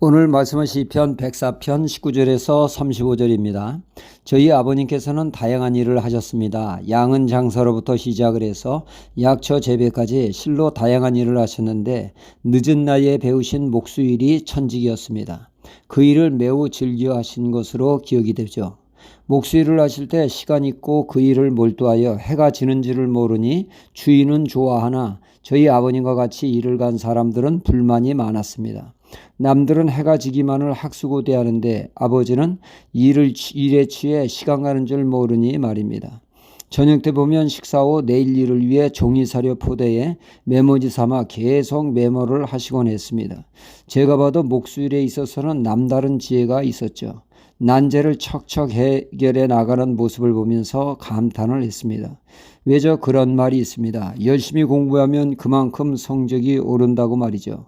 오늘 말씀은 시편 104편 19절에서 35절입니다. 저희 아버님께서는 다양한 일을 하셨습니다. 양은 장사로부터 시작을 해서 약초 재배까지 실로 다양한 일을 하셨는데 늦은 나이에 배우신 목수일이 천직이었습니다. 그 일을 매우 즐겨 하신 것으로 기억이 되죠. 목수일을 하실 때 시간 있고 그 일을 몰두하여 해가 지는 줄을 모르니 주인은 좋아하나 저희 아버님과 같이 일을 간 사람들은 불만이 많았습니다. 남들은 해가 지기만을 학수고대하는데 아버지는 일에 취해 시간 가는 줄 모르니 말입니다. 저녁 때 보면 식사 후 내일 일을 위해 종이사료 포대에 메모지 삼아 계속 메모를 하시곤 했습니다. 제가 봐도 목수일에 있어서는 남다른 지혜가 있었죠. 난제를 척척 해결해 나가는 모습을 보면서 감탄을 했습니다. 왜죠? 그런 말이 있습니다. 열심히 공부하면 그만큼 성적이 오른다고 말이죠.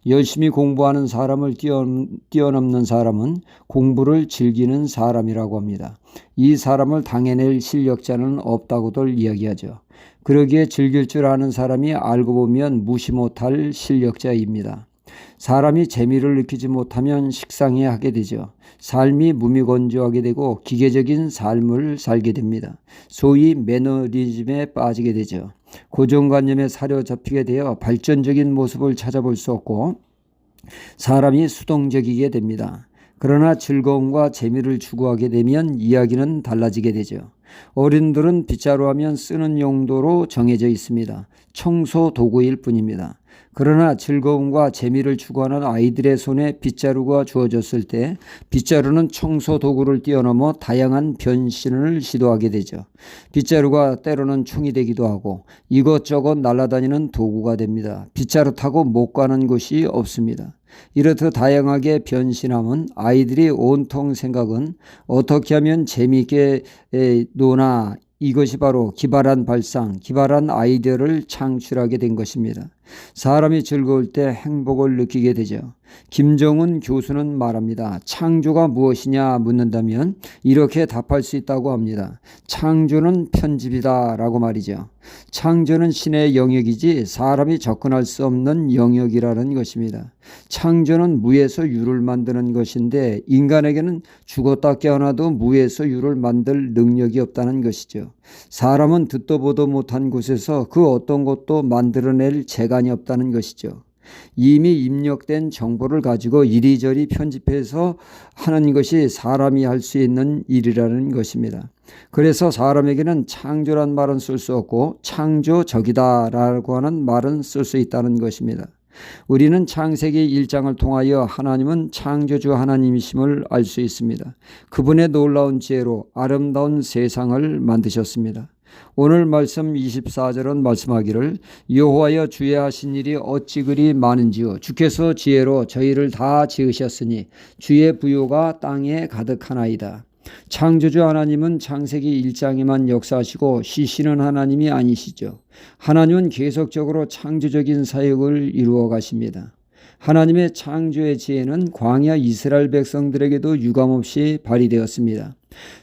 열심히 공부하는 사람을 뛰어넘는 사람은 공부를 즐기는 사람이라고 합니다. 이 사람을 당해낼 실력자는 없다고들 이야기하죠. 그러기에 즐길 줄 아는 사람이 알고 보면 무시 못할 실력자입니다. 사람이 재미를 느끼지 못하면 식상해하게 되죠. 삶이 무미건조하게 되고 기계적인 삶을 살게 됩니다. 소위 매너리즘에 빠지게 되죠. 고정관념에 사로잡히게 되어 발전적인 모습을 찾아볼 수 없고 사람이 수동적이게 됩니다. 그러나 즐거움과 재미를 추구하게 되면 이야기는 달라지게 되죠. 어른들은 빗자루 하면 쓰는 용도로 정해져 있습니다. 청소 도구일 뿐입니다. 그러나 즐거움과 재미를 추구하는 아이들의 손에 빗자루가 주어졌을 때 빗자루는 청소 도구를 뛰어넘어 다양한 변신을 시도하게 되죠. 빗자루가 때로는 총이 되기도 하고 이것저것 날아다니는 도구가 됩니다. 빗자루 타고 못 가는 곳이 없습니다. 이렇듯 다양하게 변신함은 아이들이 온통 생각은 어떻게 하면 재미있게 노나 이것이 바로 기발한 발상, 기발한 아이디어를 창출하게 된 것입니다. 사람이 즐거울 때 행복을 느끼게 되죠. 김정은 교수는 말합니다. 창조가 무엇이냐 묻는다면 이렇게 답할 수 있다고 합니다. 창조는 편집이다 라고 말이죠. 창조는 신의 영역이지 사람이 접근할 수 없는 영역이라는 것입니다. 창조는 무에서 유를 만드는 것인데 인간에게는 죽었다 깨어나도 무에서 유를 만들 능력이 없다는 것이죠. 사람은 듣도 보도 못한 곳에서 그 어떤 것도 만들어낼 재간이 없다는 것이죠. 이미 입력된 정보를 가지고 이리저리 편집해서 하는 것이 사람이 할 수 있는 일이라는 것입니다. 그래서 사람에게는 창조란 말은 쓸 수 없고 창조적이다 라고 하는 말은 쓸 수 있다는 것입니다. 우리는 창세기 1장을 통하여 하나님은 창조주 하나님이심을 알 수 있습니다. 그분의 놀라운 지혜로 아름다운 세상을 만드셨습니다. 오늘 말씀 24절은 말씀하기를 여호와여 주의 하신 일이 어찌 그리 많은지요 주께서 지혜로 저희를 다 지으셨으니 주의 부요가 땅에 가득하나이다. 창조주 하나님은 창세기 1장에만 역사하시고 쉬시는 하나님이 아니시죠. 하나님은 계속적으로 창조적인 사역을 이루어 가십니다. 하나님의 창조의 지혜는 광야 이스라엘 백성들에게도 유감없이 발휘되었습니다.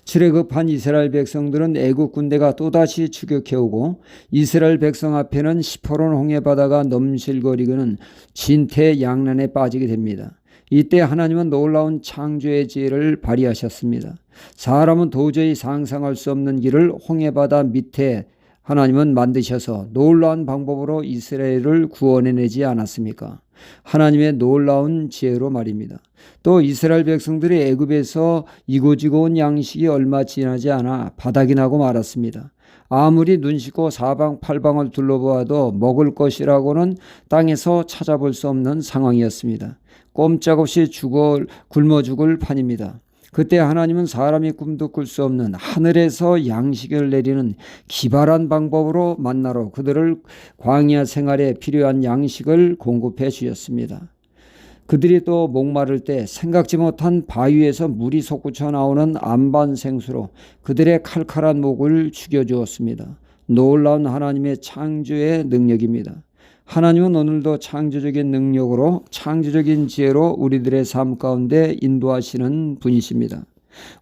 출애굽한 이스라엘 백성들은 애국 군대가 또다시 추격해오고 이스라엘 백성 앞에는 시퍼런 홍해 바다가 넘실거리고는 진퇴양난에 빠지게 됩니다. 이때 하나님은 놀라운 창조의 지혜를 발휘하셨습니다. 사람은 도저히 상상할 수 없는 길을 홍해바다 밑에 하나님은 만드셔서 놀라운 방법으로 이스라엘을 구원해내지 않았습니까? 하나님의 놀라운 지혜로 말입니다. 또 이스라엘 백성들이 애굽에서 이고지고 온 양식이 얼마 지나지 않아 바닥이 나고 말았습니다. 아무리 눈 씻고 사방팔방을 둘러보아도 먹을 것이라고는 땅에서 찾아볼 수 없는 상황이었습니다. 꼼짝없이 굶어 죽을 판입니다. 그때 하나님은 사람이 꿈도 꿀 수 없는 하늘에서 양식을 내리는 기발한 방법으로 만나러 그들을 광야 생활에 필요한 양식을 공급해 주셨습니다. 그들이 또 목마를 때 생각지 못한 바위에서 물이 솟구쳐 나오는 안반생수로 그들의 칼칼한 목을 죽여주었습니다. 놀라운 하나님의 창조의 능력입니다. 하나님은 오늘도 창조적인 능력으로 창조적인 지혜로 우리들의 삶 가운데 인도하시는 분이십니다.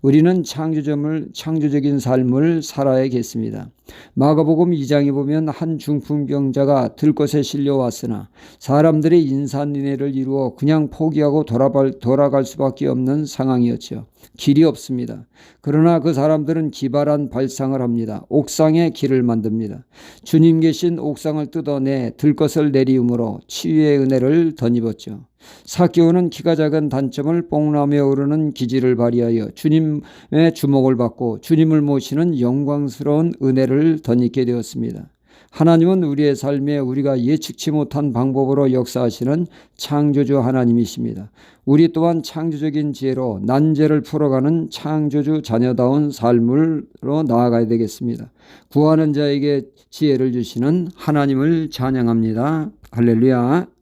우리는 창조적인 삶을 살아야겠습니다. 마가복음 2장에 보면 한 중풍병자가 들것에 실려왔으나 사람들의 인산인해를 이루어 그냥 포기하고 돌아갈 수밖에 없는 상황이었죠. 길이 없습니다. 그러나 그 사람들은 기발한 발상을 합니다. 옥상에 길을 만듭니다. 주님 계신 옥상을 뜯어내 들것을 내리움으로 치유의 은혜를 덧입었죠. 삭개오는 키가 작은 단점을 뽕나무에 오르는 기질을 발휘하여 주님의 주목을 받고 주님을 모시는 영광스러운 은혜를 덧입게 되었습니다. 하나님은 우리의 삶에 우리가 예측치 못한 방법으로 역사하시는 창조주 하나님이십니다. 우리 또한 창조적인 지혜로 난제를 풀어가는 창조주 자녀다운 삶으로 나아가야 되겠습니다. 구하는 자에게 지혜를 주시는 하나님을 찬양합니다. 할렐루야.